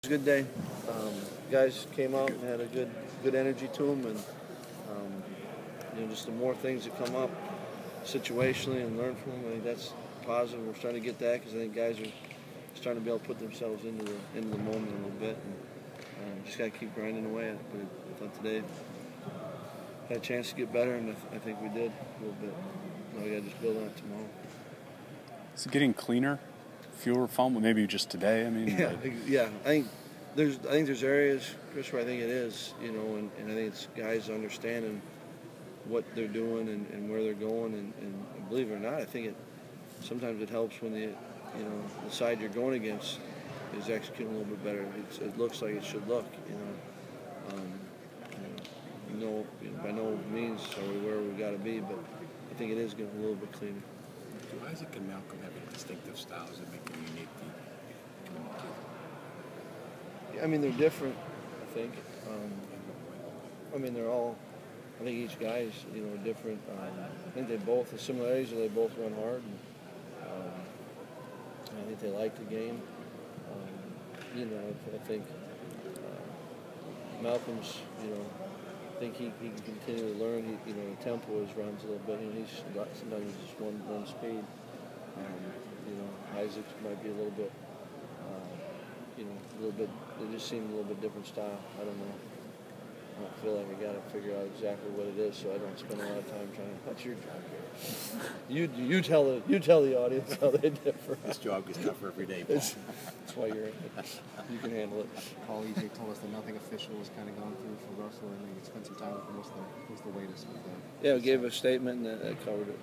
a good day. Guys came out and had a good energy to them, and just the more things that come up situationally and learn from them, I think that's positive. We're starting to get that because I think guys are starting to be able to put themselves into the moment a little bit, and just got to keep grinding away at it. But I thought today had a chance to get better, and I think we did a little bit. Now we got to just build on it tomorrow. Is it getting cleaner? Fewer fumble, maybe just today. I mean, yeah. I think there's areas, Chris, where I think it is, and I think it's guys understanding what they're doing and where they're going, and believe it or not, I think sometimes it helps when the side you're going against is executing a little bit better. It looks like it should look, by no means are we where we've got to be, but I think it is getting a little bit cleaner. Do Isaac and Malcolm have distinctive styles that make them unique to communicate? Yeah, I mean, they're different, I think. They're all, I think each guy's, different. I think they both, the similarities are they both run hard. And I think they like the game. I think Malcolm's, I think he can continue to learn. The tempo is runs a little bit. Sometimes he's just one speed. Isaac might be a little bit, they just seem a little bit different style. I don't know. I don't feel like I got to figure out exactly what it is, so I don't spend a lot of time trying to. That's your job. You tell the audience how they differ. This job gets tougher every day, Paul. That's why you're in it. You can handle it. Paul EJ told us that nothing official was kind of gone through for Russell, and he spent some time with him. What's the latest with that? Yeah, we gave a statement, and that covered it.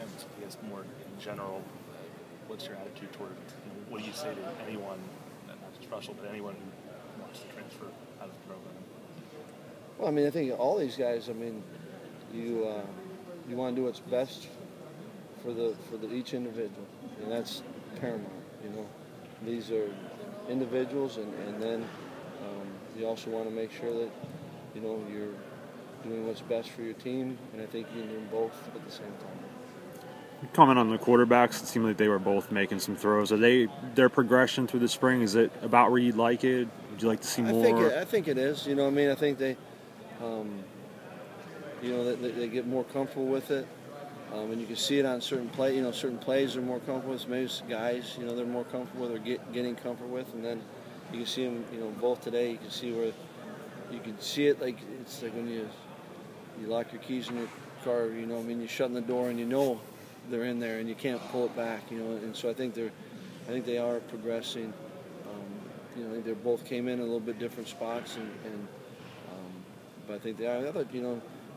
And I guess more in general, what's your attitude toward, what do you say to anyone, not just Russell, but anyone who wants to transfer out of the program? Well, I think all these guys, you want to do what's best for each individual, and that's paramount. These are individuals, and then you also want to make sure that you're doing what's best for your team, and I think you can do both at the same time. Comment on the quarterbacks. It seemed like they were both making some throws. Are their progression through the spring? Is it about where you'd like it? Would you like to see more? I think it is. I think they, they get more comfortable with it, and you can see it on certain plays. Certain plays they're more comfortable with. Maybe guys, they're more comfortable with or getting comfortable with, and then you can see them. Both today, you can see where you can see it. Like it's like when you lock your keys in your car. You're shutting the door and they're in there and you can't pull it back. And so I think they are progressing. I think they both came in a little bit different spots, but I think they are. I thought,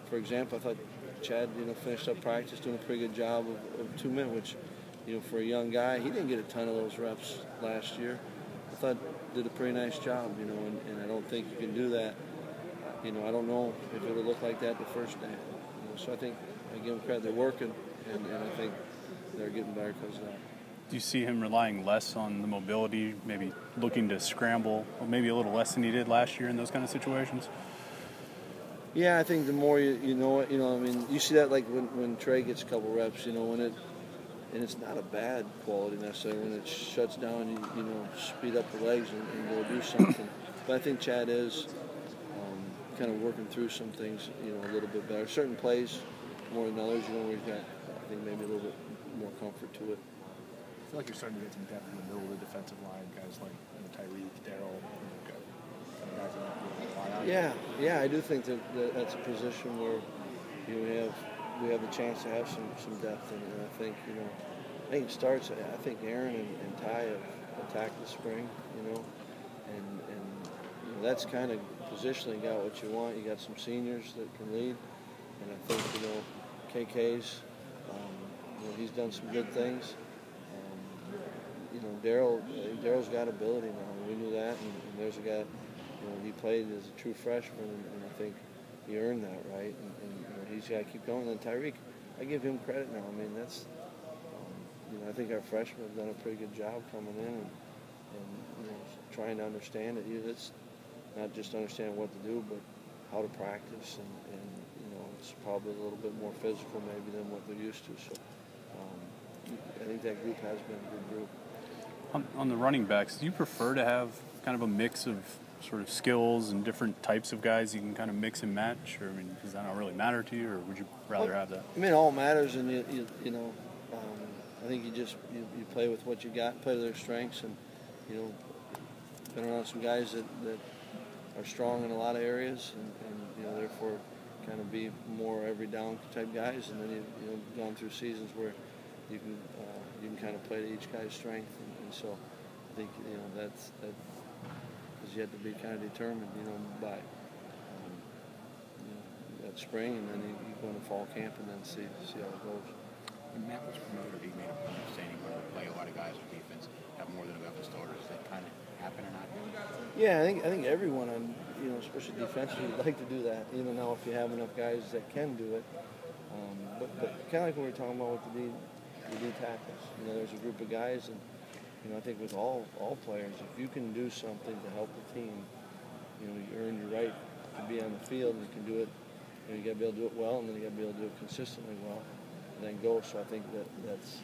for example, I thought Chad, finished up practice doing a pretty good job of 2 minutes, which, for a young guy, he didn't get a ton of those reps last year. I thought did a pretty nice job, and I don't think you can do that. I don't know if it would look like that the first day. So I think I give them credit. They're working, and I think they're getting better because of that. Do you see him relying less on the mobility, maybe looking to scramble, or maybe a little less than he did last year in those kind of situations? Yeah, I think the more you know it, you see that like when Trey gets a couple reps, and it's not a bad quality necessarily when it shuts down, you speed up the legs and go do something. But I think Chad is kind of working through some things, a little bit better. Certain plays more than others, where he's got, I think, maybe a little bit more comfort to it. I feel like you're starting to get some depth in the middle of the defensive line, guys like Tyreek, Darryl, guys that Yeah, I do think that's a position where we have the chance to have some depth in it. And I think it starts. I think Aaron and Ty have attacked the spring, and that's kind of positionally got what you want. You got some seniors that can lead, and I think KK's he's done some good things. Darryl's got ability now. We knew that, and there's a guy. He played as a true freshman, and I think he earned that, right? And he's got to keep going. And Tyreek, I give him credit now. That's, I think our freshmen have done a pretty good job coming in and trying to understand it. It's not just understanding what to do, but how to practice, and it's probably a little bit more physical maybe than what they're used to. So I think that group has been a good group. On the running backs, do you prefer to have kind of a mix of sort of skills and different types of guys you can kind of mix and match? Or, I mean, does that not really matter to you, or would you rather have that? I mean, it all matters, and you know, I think you play with what you got, play to their strengths, and you know, been around some guys that are strong in a lot of areas, and you know, therefore, kind of be more every down type guys, and then you've gone through seasons where you can kind of play to each guy's strength, and so I think that's because you have to be kind of determined, by that spring, and then you go into fall camp, and then see how it goes. When Matt was promoted, he made a point of saying he wanted to play a lot of guys on defense, have more than a couple starters. Does that kind of happen or not? Yeah, I think everyone especially defensively, would like to do that. Now if you have enough guys that can do it, but kind of like when we were talking about with the D tackles. There's a group of guys, and I think with all players, if you can do something to help the team, you earn your right to be on the field, and you can do it. You got to be able to do it well, and then you got to be able to do it consistently well, and then go. So I think that's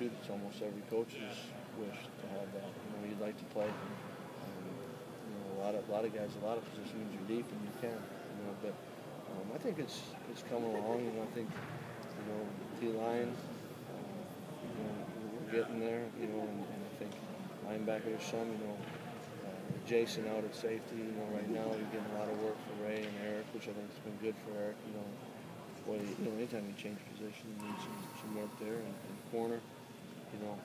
it's almost every coach's wish to have that. You'd like to play. A lot of guys, a lot of positions you're deep, and you can. But I think it's coming along. I think T-line, we're getting there. And I think linebackers, Jason out at safety. Right now you're getting a lot of work for Ray and Eric, which I think has been good for Eric. Anytime you change position, you need some work there. And corner, you got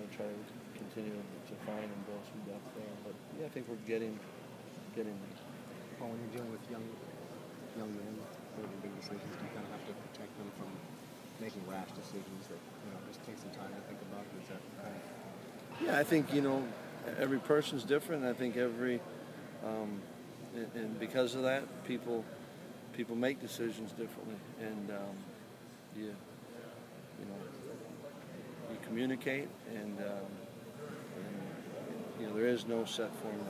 to try to continue to find and build some depth there. But yeah, I think we're getting there. Well, when you're dealing with young men making big decisions, do you kind of have to protect them from making rash decisions that just take some time to think about? Is that kind of... Yeah, I think every person's different. I think and because of that, people make decisions differently, and you communicate, and there is no set formula.